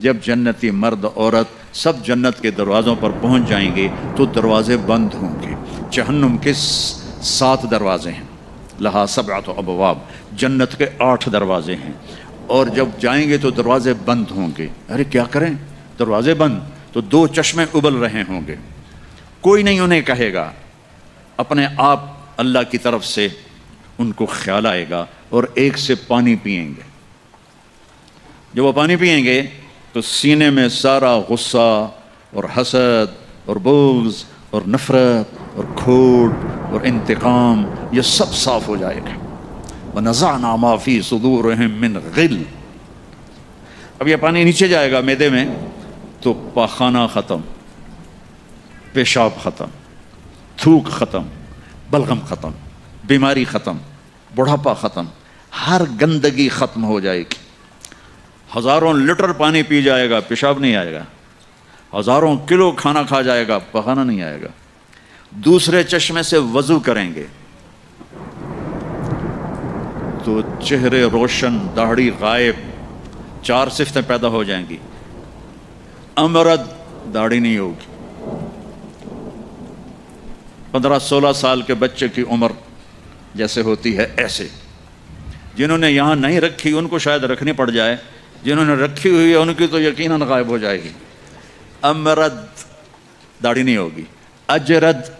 جب جنتی مرد عورت سب جنت کے دروازوں پر پہنچ جائیں گے تو دروازے بند ہوں گے۔ جہنم کے 7 دروازے ہیں، لہا 7 ابواب، جنت کے 8 دروازے ہیں، اور جب جائیں گے تو دروازے بند ہوں گے۔ ارے کیا کریں، دروازے بند تو 2 چشمے ابل رہے ہوں گے، کوئی نہیں انہیں کہے گا، اپنے آپ اللہ کی طرف سے ان کو خیال آئے گا اور ایک سے پانی پئیں گے۔ جب وہ پانی پئیں گے تو سینے میں سارا غصہ اور حسد اور بغض اور نفرت اور کھوٹ اور انتقام یہ سب صاف ہو جائے گا۔ وَنَزَعْنَا مَا فِي صُدُورِهِم مِّنْ غِلٍّ۔ اب یہ پانی نیچے جائے گا معدے میں تو پاخانہ ختم، پیشاب ختم، تھوک ختم، بلغم ختم، بیماری ختم، بڑھاپا ختم، ہر گندگی ختم ہو جائے گی۔ ہزاروں لیٹر پانی پی جائے گا، پیشاب نہیں آئے گا، ہزاروں کلو کھانا کھا جائے گا، پخانا نہیں آئے گا۔ دوسرے چشمے سے وضو کریں گے تو چہرے روشن، داڑھی غائب، 4 صفتیں پیدا ہو جائیں گی۔ امرد، داڑھی نہیں ہوگی۔ 15-16 سال کے بچے کی عمر جیسے ہوتی ہے ایسے، جنہوں نے یہاں نہیں رکھی ان کو شاید رکھنی پڑ جائے، جنہوں نے رکھی ہوئی ہے ان کی تو یقیناً غائب ہو جائے گی۔ امرد، داڑھی نہیں ہوگی۔ اجرد،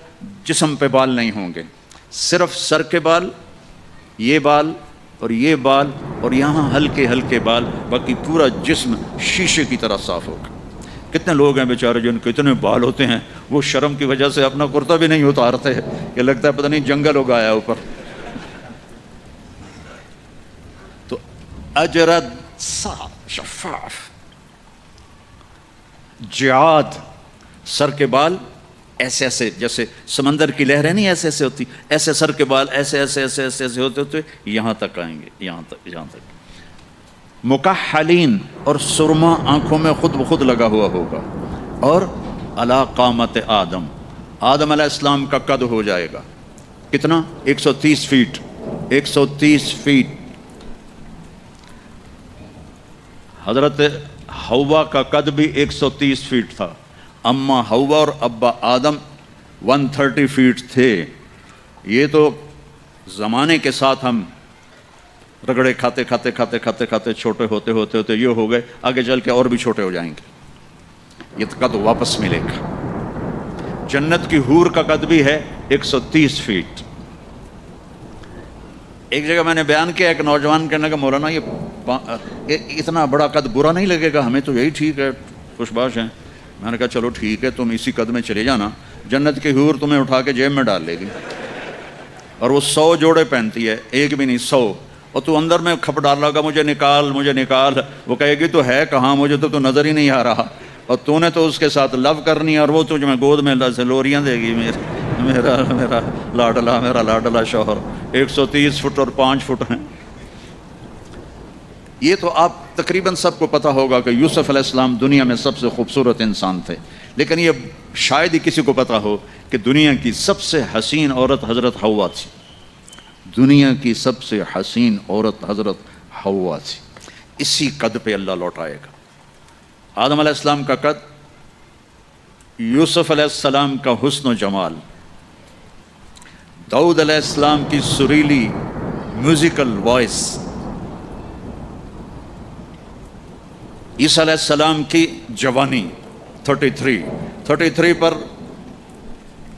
جسم پہ بال نہیں ہوں گے، صرف سر کے بال، یہ بال اور یہ بال اور یہاں ہلکے ہلکے بال، باقی پورا جسم شیشے کی طرح صاف ہوگا۔ کتنے لوگ ہیں بیچارے جن کے اتنے بال ہوتے ہیں وہ شرم کی وجہ سے اپنا کرتا بھی نہیں اتارتے ہیں، کہ لگتا ہے پتہ نہیں جنگل ہو گیا اوپر۔ تو اجرد، صاف شفاف۔ جعاد، سر کے بال ایسے ایسے، جیسے سمندر کی لہریں نہیں ایسے ایسے ہوتی، ایسے سر کے بال ایسے ایسے ایسے ایسے ایسے ہوتے ہوتے یہاں تک آئیں گے، یہاں تک۔ مکحلین، اور سرما آنکھوں میں خود بخود لگا ہوا ہوگا۔ اور علی قامت آدم، آدم علیہ السلام کا قد ہو جائے گا کتنا؟ 130 فیٹ، 130 فیٹ۔ حضرت حوا کا قد بھی 130 فیٹ تھا، اما حوا اور ابا آدم 130 فیٹ تھے۔ یہ تو زمانے کے ساتھ ہم رگڑے کھاتے کھاتے کھاتے کھاتے کھاتے چھوٹے ہوتے ہوتے ہوتے یہ ہو گئے، آگے چل کے اور بھی چھوٹے ہو جائیں گے، یہ قد واپس ملے گا۔ جنت کی حور کا قد بھی ہے 130 فیٹ۔ ایک جگہ میں نے بیان کیا، ایک نوجوان کہنے لگا مولانا یہ اتنا بڑا قد برا نہیں لگے گا، ہمیں تو یہی ٹھیک ہے، خوش باش ہیں۔ میں نے کہا چلو ٹھیک ہے، تم اسی قد میں چلے جانا، جنت کی حور تمہیں اٹھا کے جیب میں ڈال لے گی، اور وہ 100 جوڑے پہنتی ہے، ایک بھی نہیں 100، اور تو اندر میں کھپ ڈال لگا مجھے نکال مجھے نکال، وہ کہے گی تو ہے کہاں، مجھے تو نظر ہی نہیں آ رہا، اور تو نے تو اس کے ساتھ لو کرنی ہے، اور وہ تجھے میں گود میں سے لوریاں دے گی، میرا لاڈلا شوہر۔ 130 فٹ اور 5 فٹ ہیں۔ یہ تو آپ تقریباً سب کو پتہ ہوگا کہ یوسف علیہ السلام دنیا میں سب سے خوبصورت انسان تھے، لیکن یہ شاید ہی کسی کو پتہ ہو کہ دنیا کی سب سے حسین عورت حضرت حوا تھی۔ دنیا کی سب سے حسین عورت حضرت حوا تھی۔ اسی قد پہ اللہ لوٹائے گا۔ آدم علیہ السلام کا قد، یوسف علیہ السلام کا حسن و جمال، داؤد علیہ السلام کی سریلی میوزیکل وائس، عیسیٰ علیہ السلام کی جوانی 33 پر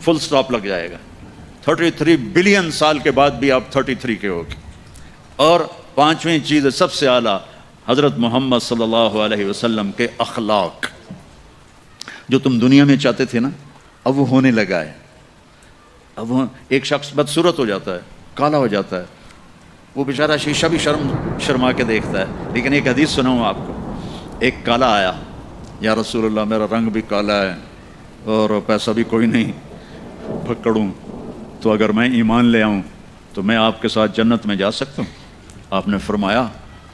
فل سٹاپ لگ جائے گا۔ 33 بلین سال کے بعد بھی آپ 33 کے ہوگے۔ اور 5ویں چیز سب سے اعلیٰ، حضرت محمد صلی اللہ علیہ وسلم کے اخلاق، جو تم دنیا میں چاہتے تھے نا، اب وہ ہونے لگا ہے۔ اب وہ ایک شخص بدصورت ہو جاتا ہے، کالا ہو جاتا ہے، وہ بیچارہ شیشہ بھی شرما کے دیکھتا ہے، لیکن ایک حدیث سناؤں آپ کو۔ ایک کالا آیا، یا رسول اللہ میرا رنگ بھی کالا ہے اور پیسہ بھی کوئی نہیں، پھکڑوں، تو اگر میں ایمان لے آؤں تو میں آپ کے ساتھ جنت میں جا سکتا ہوں؟ آپ نے فرمایا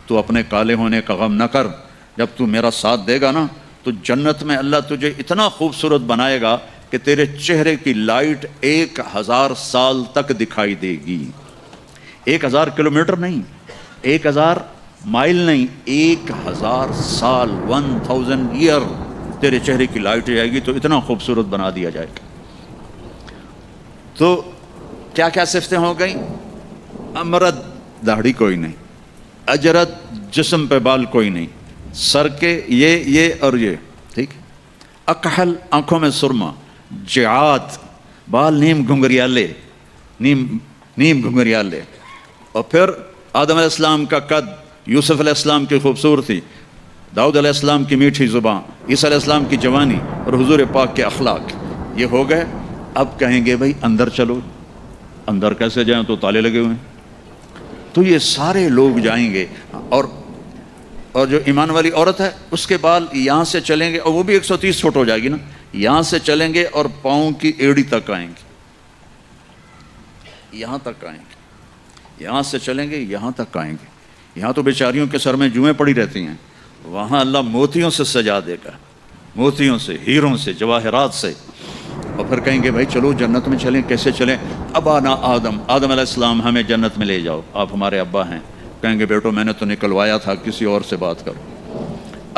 تو اپنے کالے ہونے کا غم نہ کر، جب تو میرا ساتھ دے گا نا تو جنت میں اللہ تجھے اتنا خوبصورت بنائے گا کہ تیرے چہرے کی لائٹ 1000 سال تک دکھائی دے گی۔ 1000 کلومیٹر نہیں، 1000 مائل نہیں 1000 سال 1000 ایئر تیرے چہرے کی لائٹ جائے گی تو اتنا خوبصورت بنا دیا جائے گا۔ تو کیا کیا صفتیں ہو گئیں؟ امرد داڑھی کوئی نہیں، اجرت جسم پہ بال کوئی نہیں، سر کے یہ اور یہ ٹھیک، اکحل آنکھوں میں سرما، جعات بال نیم گھنگریالے، نیم گھنگریالے، اور پھر آدم علیہ السلام کا قد، یوسف علیہ السلام کی خوبصورتی، داؤد علیہ السلام کی میٹھی زبان، عیسیٰ علیہ السلام کی جوانی اور حضور پاک کے اخلاق، یہ ہو گئے۔ اب کہیں گے بھائی اندر چلو، اندر کیسے جائیں؟ تو تالے لگے ہوئے ہیں۔ تو یہ سارے لوگ جائیں گے، اور جو ایمان والی عورت ہے اس کے بال یہاں سے چلیں گے، اور وہ بھی 130 فٹ ہو جائے گی نا، یہاں سے چلیں گے اور پاؤں کی ایڑی تک آئیں گے، یہاں تک آئیں گے، یہاں سے چلیں گے یہاں تک آئیں گے۔ یہاں تو بیچاریوں کے سر میں جوئیں پڑی رہتی ہیں، وہاں اللہ موتیوں سے سجا دے گا، موتیوں سے، ہیروں سے، جواہرات سے، اور پھر کہیں گے بھائی چلو جنت میں چلیں۔ کیسے چلیں؟ ابانا آدم علیہ السلام ہمیں جنت میں لے جاؤ، آپ ہمارے ابا ہیں۔ کہیں گے بیٹو میں نے تو نکلوایا تھا، کسی اور سے بات کرو۔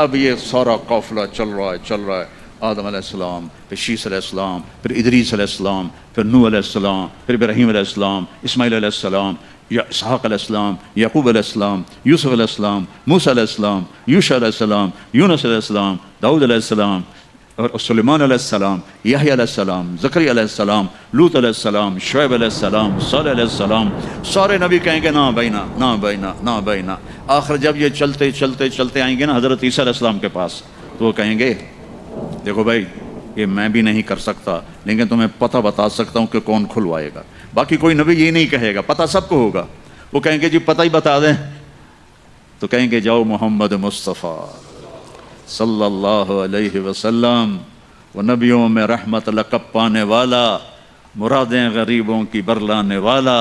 اب یہ سارا قافلہ چل رہا ہے، آدم علیہ السلام، پھر شیس علیہ السلام، پھر ادریس علیہ السلام، پھر نوح علیہ السلام، پھر ابراہیم علیہ السلام، اسماعیل علیہ السلام، یا اسحاق علیہ السلام، یعقوب علیہ السلام، یوسف علیہ السلام، موسیٰ علیہ السلام، یوشع علیہ السلام، یونس علیہ السلام، داؤد علیہ السلام، اور سلیمان علیہ السلام، یحییٰ علیہ السلام، زکریا علیہ السلام، لوط علیہ السلام، شعیب علیہ السلام، صالح علیہ السلام، سارے نبی کہیں گے نا بینا نا بینا نا بینا۔ آخر جب یہ چلتے آئیں گے نا حضرت عیسیٰ علیہ السلام کے پاس، تو وہ کہیں گے دیکھو بھائی یہ میں بھی نہیں کر سکتا، لیکن تمہیں پتہ بتا سکتا ہوں کہ کون کھلوائے گا۔ باقی کوئی نبی یہ نہیں کہے گا، پتہ سب کو ہوگا۔ وہ کہیں گے جی پتہ ہی بتا دیں، تو کہیں گے جاؤ محمد مصطفیٰ صلی اللہ علیہ وسلم، وہ نبیوں میں رحمت لقب پانے والا، مرادیں غریبوں کی برلانے والا،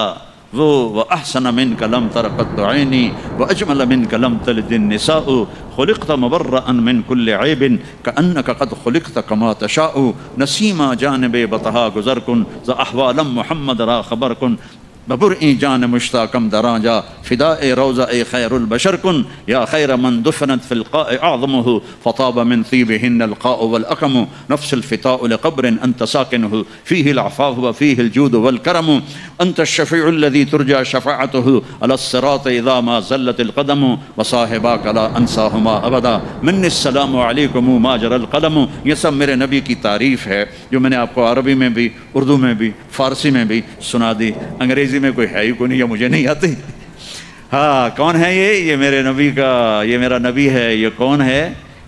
وہ وَأَحْسَنَ مِنْكَ لَمْ تَرَ قَطُّ عَيْنِي وَأَجْمَلَ مِنْكَ لَمْ تَلِدِ النِّسَاءُ خُلِقْتَ مُبَرَّأً مِنْ كُلِّ عَيْبٍ كَأَنَّكَ قَدْ خُلِقْتَ كَمَا تَشَاءُ نَسِيمًا جانب بطہا گزر کن ز احوالم محمد را خبر کن ببرئی جان مشتاقم دراجا فداء روضہ خیر البشر کن یا خیر من دفنت فی القاء اعظمہ فطاب من طیبہن القاء والاقم نفس الفتاء لقبر انت ساکنہ فیہ العفاف وفیہ الجود والکرم انت الشفیع الذي ترجى شفاعته على الصراط اذا ما زلت القدم وصاحباک لا انساہما ابدا من السلام علیکم ما جرى القلم۔ یہ سب میرے نبی کی تعریف ہے جو میں نے آپ کو عربی میں بھی، اردو میں بھی، فارسی میں بھی سنا دی۔ انگریزی میں کوئی ہے ہی کوئی نہیں، یا مجھے نہیں آتی۔ ہاں کون ہے یہ میرے نبی کا، یہ میرا نبی ہے۔ یہ کون ہے؟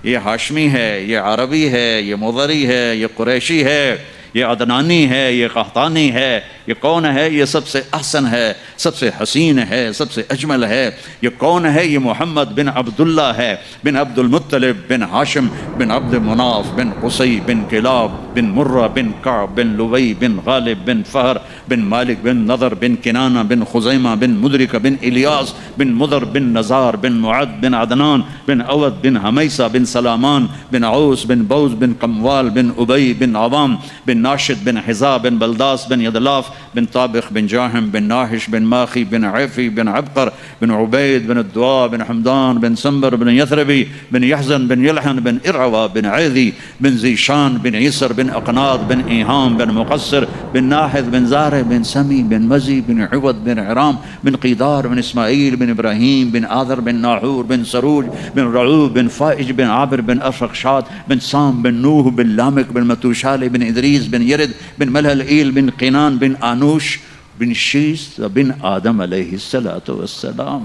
یہ ہاشمی ہے، یہ عربی ہے، یہ مضری ہے، یہ قریشی ہے، یہ عدنانی ہے، یہ قحطانی ہے۔ یہ کون ہے؟ یہ سب سے احسن ہے، سب سے حسین ہے، سب سے اجمل ہے۔ یہ کون ہے؟ یہ محمد بن عبداللہ ہے، بن عبد المطلب بن ہاشم بن عبد مناف بن قصی بن کلاب بن مرہ بن کعب بن لوی بن غالب بن فہر بن مالک بن نضر بن کنانہ بن خزیمہ بن مدرکہ بن الیاس بن مضر بن نزار بن معد بن عدنان بن عود بن حمیسہ بن سلامان بن عوس بن بوز بن قموال بن ابی بن عوام بن ناشد بن حزا بن بلداس بن یدلاف بن طابخ بن جاہم بن ناحش بن ماخی بن عیفی بن عبقر بن عبید بن الدعاء بن حمدان بن سنبر بن یثربی بن یحزن بن یلحن بن ارعوا بن عیدی بن زیشان بن عیسر بن اقناط بن ایہام بن مقصر بن ناحد بن زارع بن سمی بن مزی بن عود بن عرام بن قیدار بن اسماعیل بن ابراہیم بن آذر بن ناحور بن سروج بن رعوب بن فائج بن عابر بن ارفخشاد بن سام بن نوح بن لامک بن متوشال بن ادریس بن یرد بن ملہلئیل بن قینان بن آنوش بن شیس بن آدم علیہ السلام۔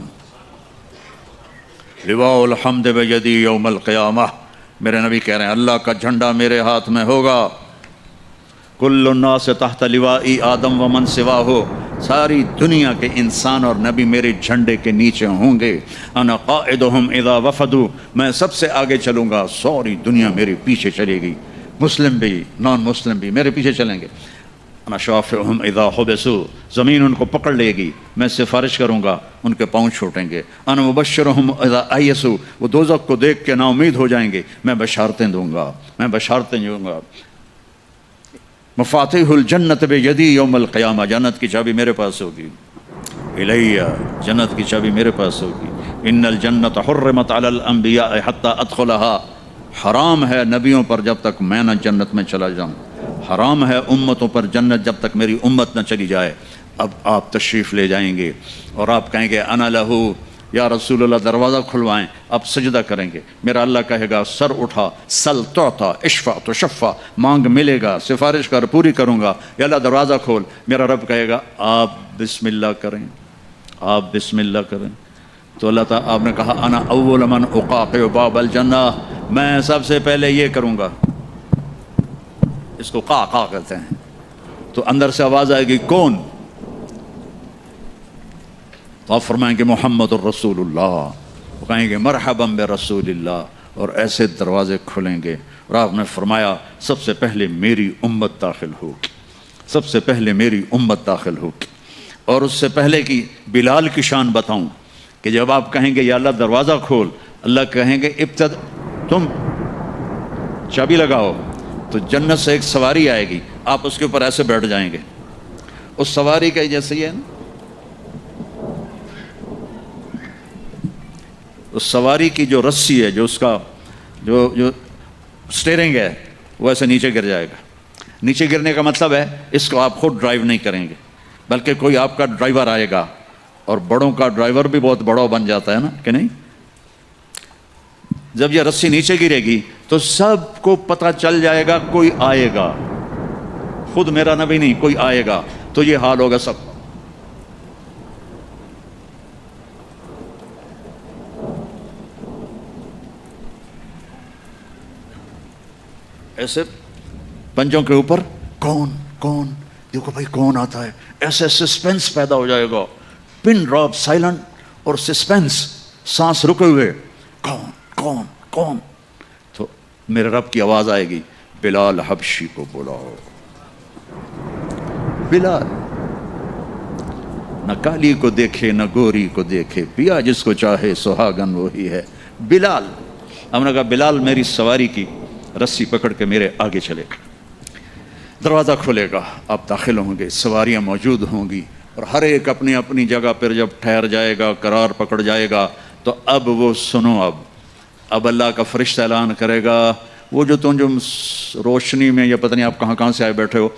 لواء الحمد بیدی یوم القیامہ، میرے نبی کہہ رہے ہیں اللہ کا جھنڈا میرے ہاتھ میں ہوگا۔ کل الناس تحت لوائی آدم ومن سواہ، ساری دنیا کے انسان اور نبی میرے جھنڈے کے نیچے ہوں گے۔ انا قائدہم اذا وفدوا، میں سب سے آگے چلوں گا، ساری دنیا میرے پیچھے چلے گی، مسلم بھی نان مسلم بھی میرے پیچھے چلیں گے۔ انا شافعہم اذا حبسوا، زمین ان کو پکڑ لے گی، میں سفارش کروں گا، ان کے پاؤں چھوٹیں گے۔ انا مبشرہم اذا ایسوا، وہ دوزخ کو دیکھ کے نا امید ہو جائیں گے، میں بشارتیں دوں گا، میں بشارتیں دوں گا۔ مفاتیح الجنت بیدی یوم القیامہ، جنت کی چابی میرے پاس ہوگی۔ الیہ، جنت کی چابی میرے پاس ہوگی۔ innal jannata hurrimat ala al-anbiya hatta adkhulaha, حرام ہے نبیوں پر جب تک میں نہ جنت میں چلا جاؤں، حرام ہے امتوں پر جنت جب تک میری امت نہ چلی جائے۔ اب آپ تشریف لے جائیں گے اور آپ کہیں گے انا لہو، یا رسول اللہ دروازہ کھلوائیں، آپ سجدہ کریں گے، میرا اللہ کہے گا سر اٹھا، سل تعطا، اشفع تشفع، مانگ ملے گا، سفارش کر پوری کروں گا، یا اللہ دروازہ کھول، میرا رب کہے گا آپ بسم اللہ کریں، آپ بسم اللہ کریں، تو اللہ تعالیٰ آپ نے کہا انا اول من اقاقع باب الجنہ، میں سب سے پہلے یہ کروں گا، اس کو قاقع کہتے ہیں، تو اندر سے آواز آئے گی کون؟ تو آپ فرمائیں گے محمد الرسول اللہ، وہ کہیں گے مرحبا برسول اللہ، اور ایسے دروازے کھلیں گے، اور آپ نے فرمایا سب سے پہلے میری امت داخل ہوگی، سب سے پہلے میری امت داخل ہوگی۔ اور اس سے پہلے کی بلال کی شان بتاؤں کہ جب آپ کہیں گے یا اللہ دروازہ کھول، اللہ کہیں گے تم چابی لگاؤ، تو جنت سے ایک سواری آئے گی، آپ اس کے اوپر ایسے بیٹھ جائیں گے، اس سواری کا جیسے یہ ہے نا، اس سواری کی جو رسی ہے، جو اس کا جو سٹیئرنگ ہے، وہ ایسے نیچے گر جائے گا۔ نیچے گرنے کا مطلب ہے اس کو آپ خود ڈرائیو نہیں کریں گے، بلکہ کوئی آپ کا ڈرائیور آئے گا، اور بڑوں کا ڈرائیور بھی بہت بڑا بن جاتا ہے نا کہ نہیں؟ جب یہ رسی نیچے گرے گی تو سب کو پتہ چل جائے گا کوئی آئے گا، خود میرا نبی نہیں، کوئی آئے گا، تو یہ حال ہوگا سب۔ ایسے پنجوں کے اوپر کون کون، دیکھو بھائی کون آتا ہے، ایسے سسپینس پیدا ہو جائے گا، پن ڈراپ سائلنٹ اور سسپینس، سانس رکے ہوئے، کون کون کون، تو میرے رب کی آواز آئے گی بلال حبشی کو بلاؤ۔ بلال نہ کالی کو دیکھے نہ گوری کو دیکھے، پیا جس کو چاہے سہاگن وہی ہے، بلال۔ ہم نے کہا بلال میری سواری کی رسی پکڑ کے میرے آگے چلے گا، دروازہ کھلے گا، آپ داخل ہوں گے، سواریاں موجود ہوں گی، اور ہر ایک اپنی اپنی جگہ پر جب ٹھہر جائے گا، قرار پکڑ جائے گا، تو اب وہ سنو، اب اللہ کا فرشتہ اعلان کرے گا، وہ جو تم جو روشنی میں یا پتہ نہیں آپ کہاں کہاں سے آئے بیٹھے ہو،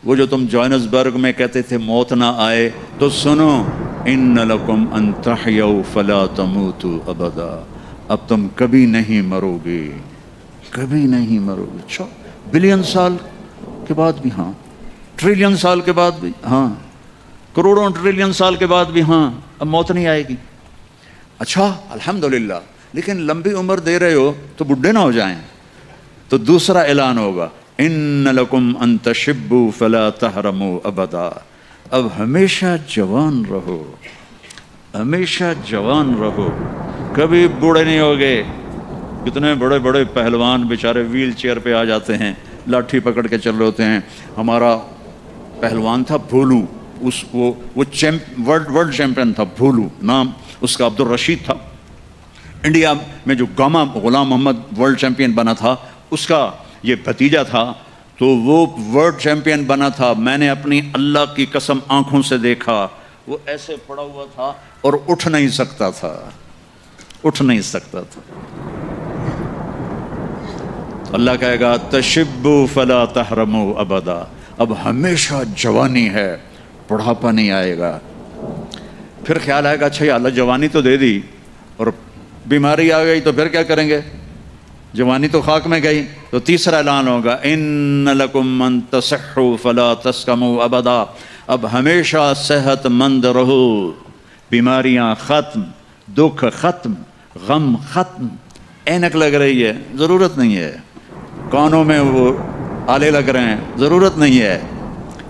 وہ جو تم جوہانسبرگ میں کہتے تھے موت نہ آئے، تو سنو ان لکم ان تحیوا فلا تموتوا ابدا، اب تم کبھی نہیں مرو گے، کبھی نہیں مرو گے۔ اچھا، بلین سال کے بعد بھی ہاں، ٹریلین سال کے بعد بھی ہاں، کروڑوں ٹریلین سال کے بعد بھی ہاں، اب موت نہیں آئے گی۔ اچھا الحمدللہ، لیکن لمبی عمر دے رہے ہو تو بڈھے نہ ہو جائیں، تو دوسرا اعلان ہوگا ان لکم ان تشبوا فلا تحرموا ابدا، اب ہمیشہ جوان رہو، ہمیشہ جوان رہو، کبھی بوڑھے نہیں ہوگے۔ کتنے بڑے بڑے پہلوان بیچارے ویل چیئر پہ آ جاتے ہیں، لاٹھی پکڑ کے چل رہے ہوتے ہیں۔ ہمارا پہلوان تھا بھولو، وہ ورلڈ چیمپئن تھا، بھولو نام اس کا، عبد الرشید تھا۔ انڈیا میں جو گاما غلام محمد ورلڈ چیمپئن بنا تھا، اس کا یہ بھتیجا تھا، تو وہ ورلڈ چیمپئن بنا تھا۔ میں نے اپنی اللہ کی قسم آنکھوں سے دیکھا، وہ ایسے پڑا ہوا تھا اور اٹھ نہیں سکتا تھا، اٹھ نہیں سکتا تھا۔ اللہ کہے گا تشبوا فلا تحرموا ابدا، اب ہمیشہ جوانی ہے، بڑھاپا نہیں آئے گا۔ پھر خیال آئے گا اچھا یا اللہ جوانی تو دے دی اور بیماری آ گئی تو پھر کیا کریں گے، جوانی تو خاک میں گئی۔ تو تیسرا اعلان ہوگا ان لکم ان تصحوا فلا تسقموا ابدا، اب ہمیشہ صحت مند رہو، بیماریاں ختم، دکھ ختم، غم ختم۔ اینک لگ رہی ہے، ضرورت نہیں ہے، کانوں میں وہ آلے لگ رہے ہیں، ضرورت نہیں ہے،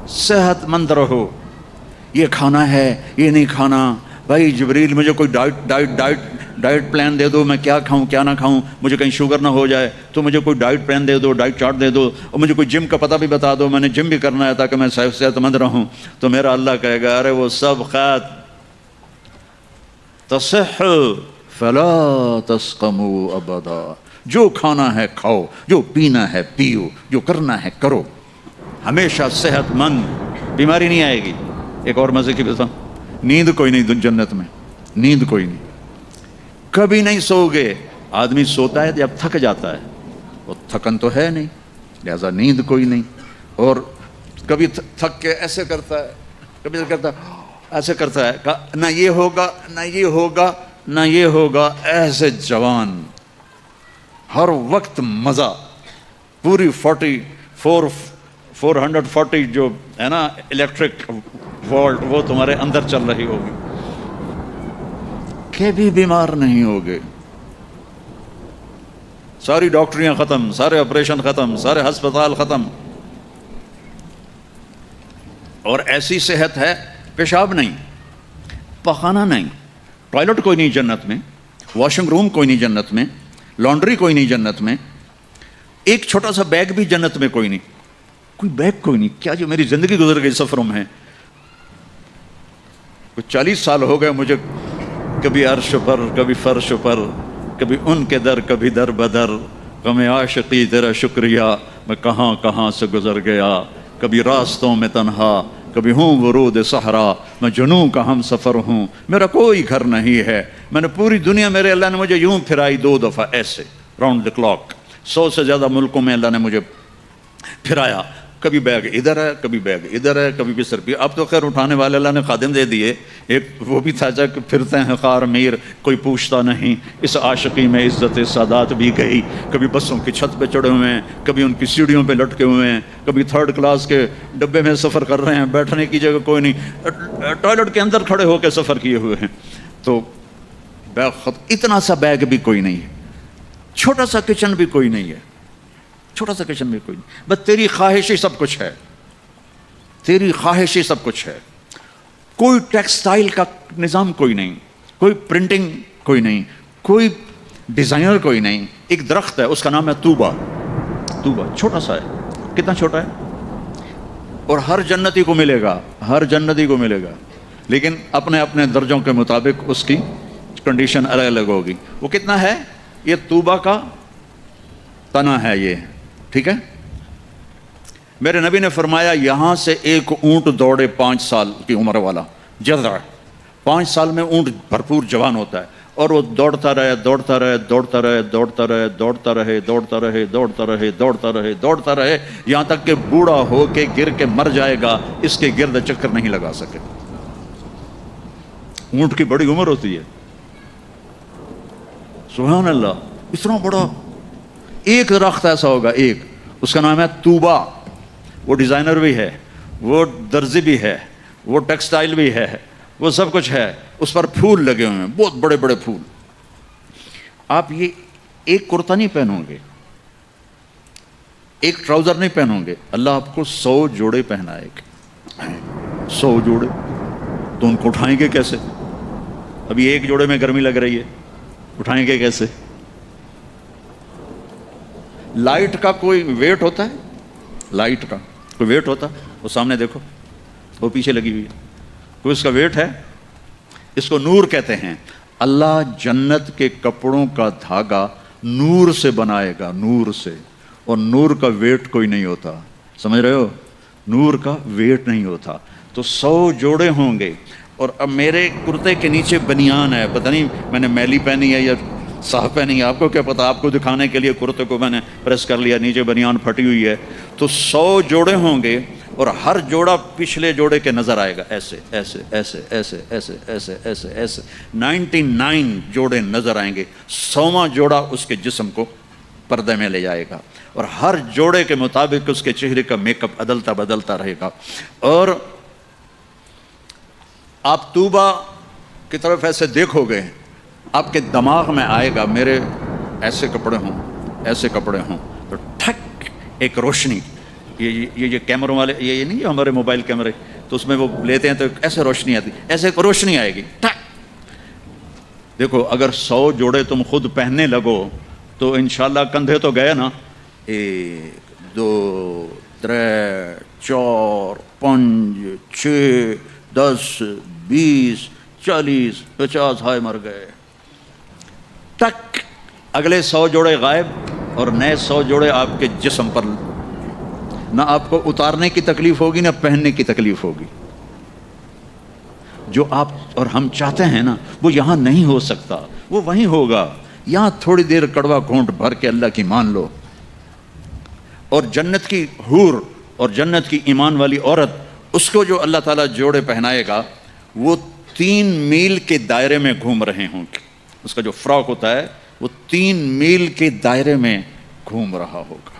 صحت مند رہو۔ یہ کھانا ہے، یہ نہیں کھانا، بھائی جبریل مجھے کوئی ڈائٹ پلان دے دو، میں کیا کھاؤں کیا نہ کھاؤں، مجھے کہیں شوگر نہ ہو جائے تو مجھے کوئی ڈائٹ پلان دے دو، ڈائٹ چارٹ دے دو، اور مجھے کوئی جم کا پتہ بھی بتا دو، میں نے جم بھی کرنا ہے تاکہ میں صحت مند رہوں۔ تو میرا اللہ کہے گا ارے وہ سب خیر، تصح فلا تسقموا ابدا، جو کھانا ہے کھاؤ، جو پینا ہے پیو، جو کرنا ہے کرو، ہمیشہ صحت مند، بیماری نہیں آئے گی۔ ایک اور مزے کی بات، نیند کوئی نہیں جنت میں، نیند کوئی نہیں، کبھی نہیں سو گے. آدمی سوتا ہے جب تھک جاتا ہے, وہ تھکن تو ہے نہیں, لہذا نیند کوئی نہیں. اور کبھی تھک کے ایسے کرتا ہے, کبھی کرتا ایسے کرتا ہے, نہ یہ ہوگا نہ یہ ہوگا نہ یہ ہوگا, ایسے جوان ہر وقت مزہ. پوری 440 جو ہے نا الیکٹرک وولٹ, وہ تمہارے اندر چل رہی ہوگی, کبھی بیمار نہیں ہوگے. ساری ڈاکٹریاں ختم, سارے آپریشن ختم, سارے ہسپتال ختم, اور ایسی صحت ہے, پیشاب نہیں, پخانہ نہیں, ٹوائلٹ کوئی نہیں جنت میں, واشنگ روم کوئی نہیں جنت میں, لانڈری کوئی نہیں جنت میں, ایک چھوٹا سا بیگ بھی جنت میں کوئی نہیں, کوئی بیگ کوئی نہیں. کیا جو میری زندگی گزر گئی سفروں میں, کچھ 40 سال ہو گئے مجھے, کبھی عرش پر کبھی فرش پر, کبھی ان کے در کبھی در بدر, غم عاشقی تیرا شکریہ میں کہاں کہاں سے گزر گیا, کبھی راستوں میں تنہا کبھی ہوں ورود صحرا, میں جنوں کا ہم سفر ہوں, میرا کوئی گھر نہیں ہے, میں نے پوری دنیا, میرے اللہ نے مجھے یوں پھرائی 2 دفعہ ایسے راؤنڈ دی کلاک, 100 سے زیادہ ملکوں میں اللہ نے مجھے پھرایا. کبھی بیگ ادھر ہے کبھی بیگ ادھر ہے, کبھی بستر پہ. اب تو خیر اٹھانے والے اللہ نے خادم دے دیے, ایک وہ بھی تھا جب پھرتے ہیں خار میر, کوئی پوچھتا نہیں. اس عاشقی میں عزت سادات بھی گئی, کبھی بسوں کی چھت پہ چڑھے ہوئے ہیں, کبھی ان کی سیڑھیوں پہ لٹکے ہوئے ہیں, کبھی 3rd کلاس کے ڈبے میں سفر کر رہے ہیں, بیٹھنے کی جگہ کوئی نہیں, ٹوائلٹ کے اندر کھڑے ہو کے سفر کیے ہوئے ہیں. تو بیگ اتنا سا بیگ بھی کوئی نہیں ہے, چھوٹا سا کچن بھی کوئی نہیں ہے, چھوٹا سا کچن بھی کوئی نہیں. بس تیری خواہش ہی سب کچھ ہے, تیری خواہش ہی سب کچھ ہے. کوئی ٹیکسٹائل کا نظام کوئی نہیں, کوئی پرنٹنگ کوئی نہیں, کوئی ڈیزائنر کوئی نہیں. ایک درخت ہے, اس کا نام ہے طوبہ. طوبہ چھوٹا سا ہے, کتنا چھوٹا ہے, اور ہر جنتی کو ملے گا, ہر جنتی کو ملے گا, لیکن اپنے اپنے درجوں کے مطابق اس کی کنڈیشن الگ الگ ہوگی. وہ کتنا ہے, یہ طوبہ کا تنا ہے یہ, ٹھیک ہے. میرے نبی نے فرمایا یہاں سے ایک اونٹ دوڑے 5 سال کی عمر والا, جذع, 5 سال میں اونٹ بھرپور جوان ہوتا ہے, اور وہ دوڑتا رہے دوڑتا رہے دوڑتا رہے دوڑتا رہے دوڑتا رہے دوڑتا رہے دوڑتا رہے دوڑتا رہے دوڑتا رہے, یہاں تک کہ بوڑھا ہو کے گر کے مر جائے گا, اس کے گرد چکر نہیں لگا سکے. اونٹ کی بڑی عمر ہوتی ہے, سبحان اللہ. اتنا بڑا ایک درخت ایسا ہوگا, ایک, اس کا نام ہے طوبہ. وہ ڈیزائنر بھی ہے, وہ درزی بھی ہے, وہ ٹیکسٹائل بھی ہے, وہ سب کچھ ہے. اس پر پھول لگے ہوئے ہیں, بہت بڑے بڑے پھول. آپ یہ ایک کرتا نہیں پہنو گے, ایک ٹراؤزر نہیں پہنو گے, اللہ آپ کو 100 جوڑے پہنائے گے. 100 جوڑے تو ان کو اٹھائیں گے کیسے؟ ابھی ایک جوڑے میں گرمی لگ رہی ہے, اٹھائیں گے کیسے؟ لائٹ کا کوئی ویٹ ہوتا ہے؟ لائٹ کا کوئی ویٹ ہوتا؟ وہ سامنے دیکھو, وہ پیچھے لگی ہوئی ہے, کوئی اس کا ویٹ ہے؟ اس کو نور کہتے ہیں. اللہ جنت کے کپڑوں کا دھاگا نور سے بنائے گا, نور سے, اور نور کا ویٹ کوئی نہیں ہوتا, سمجھ رہے ہو, نور کا ویٹ نہیں ہوتا. تو 100 جوڑے ہوں گے. اور اب میرے کرتے کے نیچے بنیان ہے, پتہ نہیں میں نے میلی پہنی ہے یا صاف پہنی ہے, آپ کو کیا پتا, آپ کو دکھانے کے لیے کرتے کو میں نے پریس کر لیا, نیچے بنیان پھٹی ہوئی ہے. تو 100 جوڑے ہوں گے, اور ہر جوڑا پچھلے جوڑے کے نظر آئے گا, ایسے ایسے ایسے ایسے ایسے ایسے ایسے ایسے 99 جوڑے نظر آئیں گے. 100واں جوڑا اس کے جسم کو پردے میں لے جائے گا, اور ہر جوڑے کے مطابق اس کے چہرے کا میک اپ بدلتا بدلتا رہے گا. اور آپ طوبہ کی طرف ایسے دیکھو گے, آپ کے دماغ میں آئے گا میرے ایسے کپڑے ہوں, ایسے کپڑے ہوں, تو ٹھک ایک روشنی, یہ کیمروں والے, یہ نہیں جو ہمارے موبائل کیمرے, تو اس میں وہ لیتے ہیں تو ایسے روشنی آتی, ایسے ایک روشنی آئے گی, ٹھک. دیکھو اگر 100 جوڑے تم خود پہننے لگو تو انشاءاللہ کندھے تو گئے نا, 1 2 3 4 5 6 10 20 40 50 ہائے مر گئے. ٹک, اگلے 100 جوڑے غائب, اور نئے 100 جوڑے آپ کے جسم پر. نہ آپ کو اتارنے کی تکلیف ہوگی, نہ پہننے کی تکلیف ہوگی. جو آپ اور ہم چاہتے ہیں نا وہ یہاں نہیں ہو سکتا، وہ وہیں ہوگا. یہاں تھوڑی دیر کڑوا گھونٹ بھر کے اللہ کی مان لو، اور جنت کی حور اور جنت کی ایمان والی عورت، اس کو جو اللہ تعالیٰ جوڑے پہنائے گا وہ 3 میل کے دائرے میں گھوم رہے ہوں گے. اس کا جو فراق ہوتا ہے وہ 3 میل کے دائرے میں گھوم رہا ہوگا.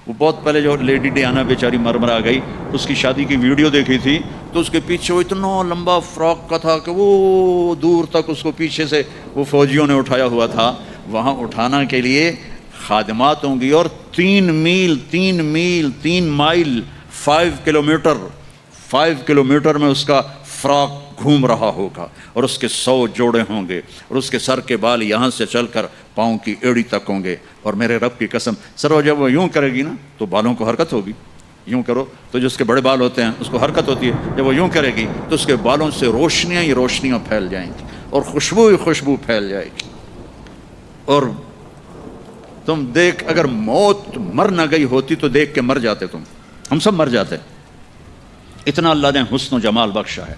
وہ بہت پہلے جو لیڈی ڈیانا بیچاری مرمرا گئی، اس کی شادی کی ویڈیو دیکھی تھی تو اس کے پیچھے وہ اتنا لمبا فراق کا تھا کہ وہ دور تک اس کو پیچھے سے وہ فوجیوں نے اٹھایا ہوا تھا. وہاں اٹھانا کے لیے خادمات ہوں گی، اور 3 مائل 5 کلومیٹر میں اس کا فراق گھوم رہا ہوگا، اور اس کے 100 جوڑے ہوں گے، اور اس کے سر کے بال یہاں سے چل کر پاؤں کی ایڑی تک ہوں گے. اور میرے رب کی قسم سر، جب وہ یوں کرے گی نا تو بالوں کو حرکت ہوگی. یوں کرو تو جس کے بڑے بال ہوتے ہیں اس کو حرکت ہوتی ہے. جب وہ یوں کرے گی تو اس کے بالوں سے روشنیاں ہی روشنیاں پھیل جائیں گی، اور خوشبو ہی خوشبو پھیل جائے گی. اور تم دیکھ، اگر موت مر نہ گئی ہوتی تو دیکھ کے مر جاتے تم، ہم سب مر جاتے. اتنا اللہ نے حسن و جمال بخشا ہے.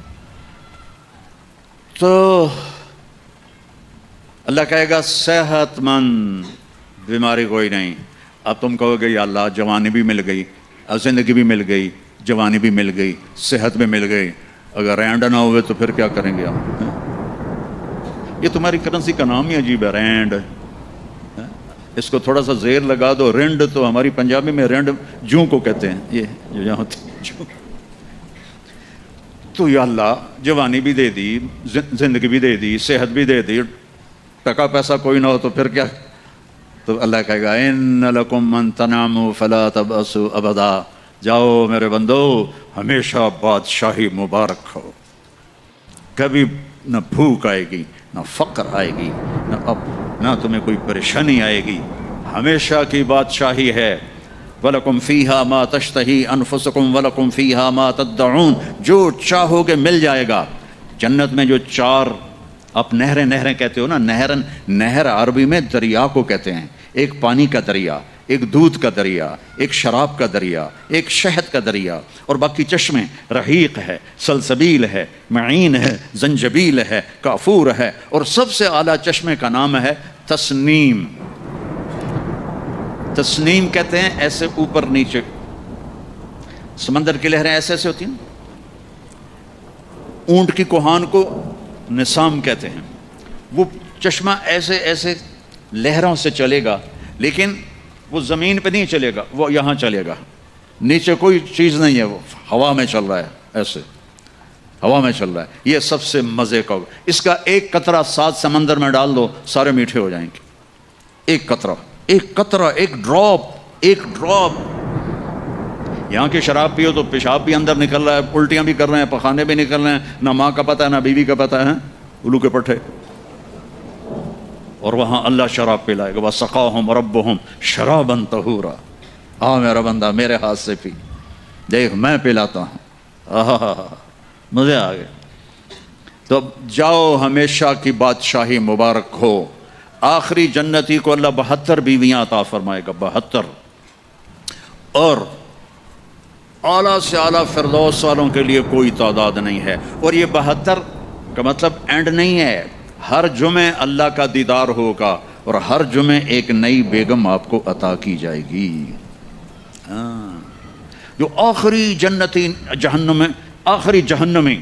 تو اللہ کہے گا صحت مند، بیماری کوئی نہیں. اب تم کہو گے یا اللہ جوانی بھی مل گئی، زندگی بھی مل گئی، جوانی بھی مل گئی، صحت بھی مل گئی، اگر رینڈ نہ ہوئے تو پھر کیا کریں گے آپ؟ یہ تمہاری کرنسی کا نام ہی عجیب ہے، رینڈ. اس کو تھوڑا سا زیر لگا دو، رینڈ. تو ہماری پنجابی میں رینڈ جوں کو کہتے ہیں، یہ جو یہاں ہوتی ہے. تو یا اللہ جوانی بھی دے دی، زندگی بھی دے دی، صحت بھی دے دی، ٹکا پیسہ کوئی نہ ہو تو پھر کیا؟ تو اللہ کہے گا ان لکم من تنعموا فلا تبأسوا ابدا. جاؤ میرے بندو، ہمیشہ بادشاہی مبارک ہو. کبھی نہ بھوک آئے گی، نہ فقر آئے گی، نہ تمہیں کوئی پریشانی آئے گی. ہمیشہ کی بادشاہی ہے. وَلَكُمْ فِيهَا مَا تَشْتَهِي أَنفُسُكُمْ وَلَكُمْ فِيهَا مَا تَدَّعُونَ. جو چاہو گے مل جائے گا. جنت میں جو 4 آپ نہریں کہتے ہو نا، نہر عربی میں دریا کو کہتے ہیں. ایک پانی کا دریا، ایک دودھ کا دریا، ایک شراب کا دریا، ایک شہد کا دریا، اور باقی چشمے رحیق ہے، سلسبیل ہے، معین ہے، زنجبیل ہے، کافور ہے، اور سب سے اعلیٰ چشمے کا نام ہے تسنیم. تسنیم کہتے ہیں ایسے اوپر نیچے، سمندر کی لہریں ایسے ایسے ہوتی ہیں. اونٹ کی کوہان کو نسام کہتے ہیں. وہ چشمہ ایسے ایسے لہروں سے چلے گا، لیکن وہ زمین پہ نہیں چلے گا، وہ یہاں چلے گا. نیچے کوئی چیز نہیں ہے، وہ ہوا میں چل رہا ہے، ایسے ہوا میں چل رہا ہے. یہ سب سے مزے کا ہوگا. اس کا ایک قطرہ 7 سمندر میں ڈال دو، سارے میٹھے ہو جائیں گے. ایک قطرہ، ایک ڈراپ. یہاں کی شراب پیو تو پیشاب بھی اندر نکل رہا ہے، الٹیاں بھی کر رہے ہیں، پخانے بھی نکل رہے ہیں. نہ ماں کا پتہ ہے نہ بیوی کا پتہ ہے، الو کے پٹھے. اور وہاں اللہ شراب پلائے گا. وَسَقَاهُمْ رَبُّهُمْ شَرَابًا طَهُورًا. میرا بندہ میرے ہاتھ سے پی، دیکھ میں پلاتا ہوں. مزے آ گئے. تو جاؤ، ہمیشہ کی بادشاہی مبارک ہو. آخری جنتی کو اللہ 72 بیویاں عطا فرمائے گا، 72. اور اعلیٰ سے اعلیٰ فردوس والوں کے لیے کوئی تعداد نہیں ہے. اور یہ 72 کا مطلب اینڈ نہیں ہے. ہر جمعے اللہ کا دیدار ہوگا، اور ہر جمعے ایک نئی بیگم آپ کو عطا کی جائے گی. جو آخری جنتی جہنم میں، آخری جہنمی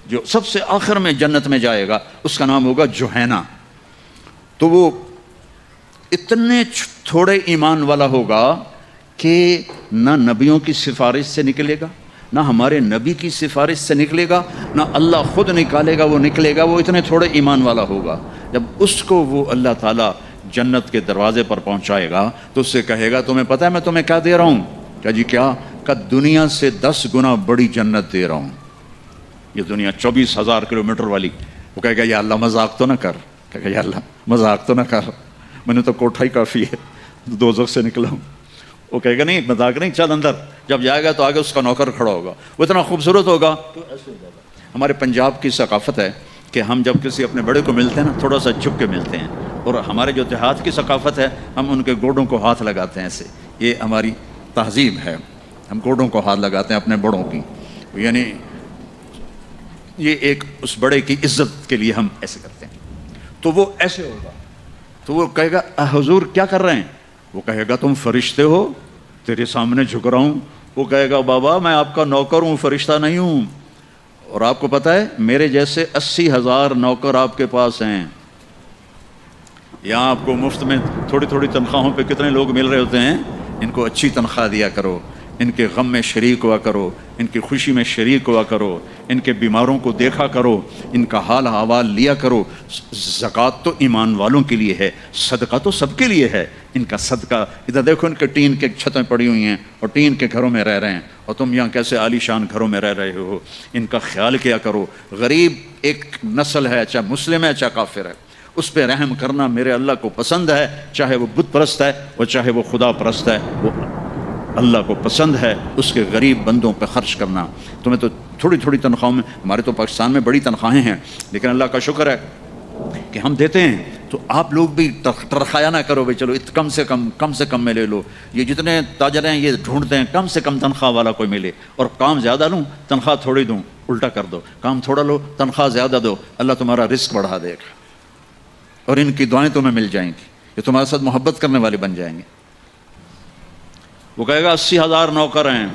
جو سب سے آخر میں جنت میں جائے گا، اس کا نام ہوگا جوہینہ. تو وہ اتنے تھوڑے ایمان والا ہوگا کہ نہ نبیوں کی سفارش سے نکلے گا، نہ ہمارے نبی کی سفارش سے نکلے گا، نہ اللہ خود نکالے گا، وہ نکلے گا. وہ اتنے تھوڑے ایمان والا ہوگا. جب اس کو وہ اللہ تعالیٰ جنت کے دروازے پر پہنچائے گا تو اس سے کہے گا تمہیں پتہ ہے میں تمہیں کیا دے رہا ہوں؟ کہا جی کیا؟ کہ دنیا سے 10 گنا بڑی جنت دے رہا ہوں. یہ دنیا 24,000 کلومیٹر والی. وہ کہے گا یا اللہ مذاق تو نہ کر. کہے گا یا اللہ مذاق تو نہ کر، میں نے تو کوٹھا ہی کافی ہے، دوزخ سے نکلا ہوں. وہ کہے گا نہیں مذاق نہیں، چل اندر. جب جائے گا تو آگے اس کا نوکر کھڑا ہوگا، وہ اتنا خوبصورت ہوگا. ہمارے پنجاب کی ثقافت ہے کہ ہم جب کسی اپنے بڑے کو ملتے ہیں نا، تھوڑا سا جھک کے ملتے ہیں. اور ہمارے جو دیہات کی ثقافت ہے، ہم ان کے گوڈوں کو ہاتھ لگاتے ہیں ایسے. یہ ہماری تہذیب ہے، ہم گوڈوں کو ہاتھ لگاتے ہیں اپنے بڑوں کی. یعنی یہ ایک اس بڑے کی عزت کے لیے ہم ایسے کرتے ہیں. تو وہ ایسے ہوگا تو وہ کہے گا حضور کیا کر رہے ہیں؟ وہ کہے گا تم فرشتے ہو، تیرے سامنے جھک رہا ہوں. وہ کہے گا بابا میں آپ کا نوکر ہوں، فرشتہ نہیں ہوں. اور آپ کو پتہ ہے میرے جیسے 80,000 نوکر آپ کے پاس ہیں. یہاں آپ کو مفت میں تھوڑی تھوڑی تنخواہوں پہ کتنے لوگ مل رہے ہوتے ہیں. ان کو اچھی تنخواہ دیا کرو، ان کے غم میں شریک ہوا کرو، ان کی خوشی میں شریک ہوا کرو، ان کے بیماروں کو دیکھا کرو، ان کا حال احوال لیا کرو. زکوٰۃ تو ایمان والوں کے لیے ہے، صدقہ تو سب کے لیے ہے. ان کا صدقہ ادھر دیکھو، ان کے ٹین کے چھتیں پڑی ہوئی ہیں اور ٹین کے گھروں میں رہ رہے ہیں، اور تم یہاں کیسے عالی شان گھروں میں رہ رہے ہو. ان کا خیال کیا کرو. غریب ایک نسل ہے، چاہے مسلم ہے چاہے کافر ہے، اس پہ رحم کرنا میرے اللہ کو پسند ہے. چاہے وہ بت پرست ہے اور چاہے وہ خدا پرست ہے، وہ اللہ کو پسند ہے اس کے غریب بندوں پہ خرچ کرنا. تمہیں تو تھوڑی تھوڑی تنخواہوں میں، ہمارے تو پاکستان میں بڑی تنخواہیں ہیں، لیکن اللہ کا شکر ہے کہ ہم دیتے ہیں. تو آپ لوگ بھی ٹرخایا نہ کرو بھائی چلو کم سے کم میں لے لو. یہ جتنے تاجر ہیں یہ ڈھونڈتے ہیں کم سے کم تنخواہ والا کوئی ملے، اور کام زیادہ لوں تنخواہ تھوڑی دوں. الٹا کر دو، کام تھوڑا لو تنخواہ زیادہ دو، اللہ تمہارا رزق بڑھا دے گا اور ان کی دعائیں تمہیں مل جائیں گی. یہ تمہارے ساتھ محبت کرنے والے بن جائیں گے. وہ کہے گا 80,000 نوکر ہیں،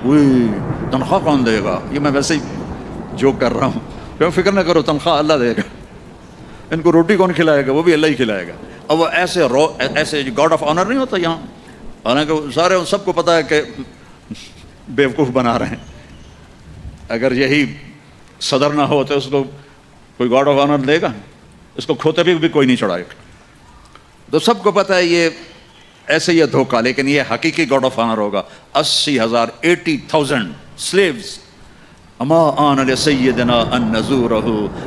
تنخواہ کون دے گا؟ یہ میں ویسے ہی جو کر رہا ہوں، کیوں فکر نہ کرو، تنخواہ اللہ دے گا. ان کو روٹی کون کھلائے گا؟ وہ بھی اللہ ہی کھلائے گا. اور وہ ایسے گاڈ آف آنر نہیں ہوتا یہاں، حالانکہ سارے سب کو پتہ ہے کہ بیوقوف بنا رہے ہیں. اگر یہی صدر نہ ہو تو اس کو کوئی گاڈ آف آنر دے گا؟ اس کو کھوتے بھی کوئی نہیں چڑھائے گا. تو سب کو پتہ ہے یہ ایسے یہ دھوکہ، لیکن یہ حقیقی گاڈ آف آنر ہوگا. 80,000 80,000 سلیوز. اما آن علی سیدنا ان نزورہ،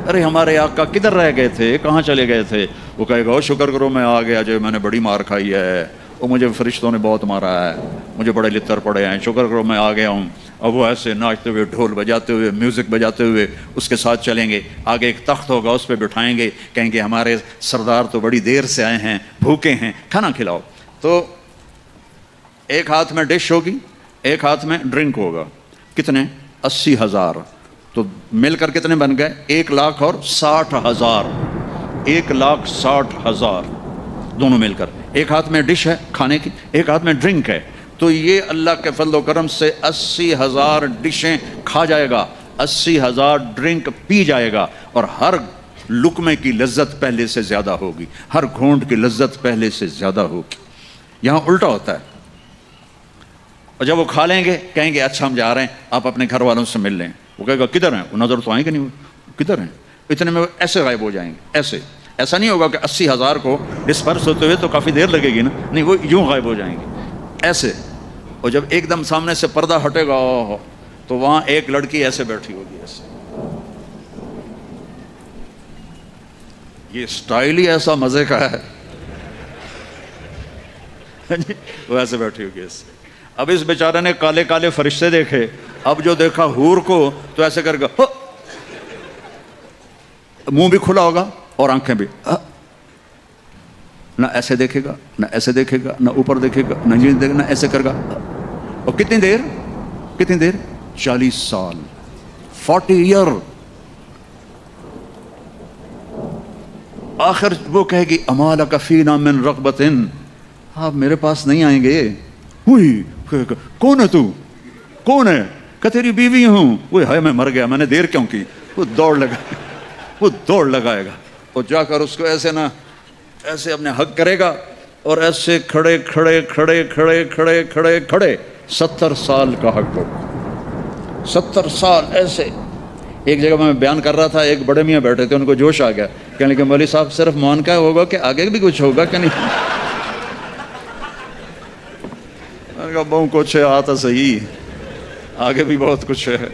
ارے ہمارے آقا کدھر رہ گئے تھے، کہاں چلے گئے تھے؟ وہ کہے گا شکر کرو میں آ گیا، جو میں نے بڑی مار کھائی ہے، وہ مجھے فرشتوں نے بہت مارا ہے، مجھے بڑے لتر پڑے ہیں، شکر کرو میں آ گیا ہوں. اب وہ ایسے ناچتے ہوئے، ڈھول بجاتے ہوئے، میوزک بجاتے ہوئے اس کے ساتھ چلیں گے. آگے ایک تخت ہوگا، اس پہ بٹھائیں گے، کہیں گے ہمارے سردار تو بڑی دیر سے آئے ہیں، بھوکے ہیں، کھانا کھلاؤ. تو ایک ہاتھ میں ڈش ہوگی، ایک ہاتھ میں ڈرنک ہوگا. کتنے؟ 80,000. تو مل کر کتنے بن گئے؟ 1,60,000. 1,60,000 دونوں مل کر. ایک ہاتھ میں ڈش ہے کھانے کی، ایک ہاتھ میں ڈرنک ہے. تو یہ اللہ کے فضل و کرم سے 80,000 ڈشیں کھا جائے گا، 80,000 ڈرنک پی جائے گا، اور ہر لقمے کی لذت پہلے سے زیادہ ہوگی، ہر گھونٹ کی لذت پہلے سے زیادہ ہوگی. یہاں الٹا ہوتا ہے. اور جب وہ کھا لیں گے کہیں گے اچھا ہم جا رہے ہیں، آپ اپنے گھر والوں سے مل لیں. وہ کہے گا کدھر ہیں؟ وہ نظر تو آئیں گے نہیں، وہ کدھر ہیں؟ اتنے میں وہ ایسے غائب ہو جائیں گے. ایسا نہیں ہوگا کہ 80,000 کو ڈسپرس ہوتے ہوئے تو کافی دیر لگے گی نا، نہیں، وہ یوں غائب ہو جائیں گے ایسے. اور جب ایک دم سامنے سے پردہ ہٹے گا تو وہاں ایک لڑکی ایسے بیٹھی ہوگی، ایسے. یہ سٹائل ہی ایسا مزے کا ہے. وہ ایسے بیٹھی ہوگی ایسے. اب اس بیچارے نے کالے کالے فرشتے دیکھے، اب جو دیکھا حور کو تو ایسے کر گا، منہ بھی کھلا ہوگا اور آنکھیں بھی، نہ ایسے دیکھے گا، نہ ایسے دیکھے گا، نہ اوپر دیکھے گا، نہ نیچے دیکھے گا، نہ ایسے کر گا. اور کتنی دیر 40 سال 40 ایئر. آخر وہ کہے گی اما لک فینا من رغبۃ، آپ میرے پاس نہیں آئیں گے؟ ہوئی کون ہے تو؟ کون ہے؟ کہ تیری بیوی ہوں. وہ ہے میں مر گیا، میں نے دیر کیوں کی؟ وہ دوڑ لگائے گا اور جا کر اس کو ایسے نہ ایسے اپنے حق کرے گا، اور ایسے کھڑے 70 سال کا حق ہوگا. 70 سال ایسے. ایک جگہ میں بیان کر رہا تھا، ایک بڑے میاں بیٹھے تھے، ان کو جوش آ گیا، کہنے لگے مولوی صاحب صرف مان کا ہوگا کہ آگے بھی کچھ ہوگا کہ نہیں؟ میں نے کہا بہت کچھ ہے، آتا صحیح، آگے بھی بہت کچھ ہے.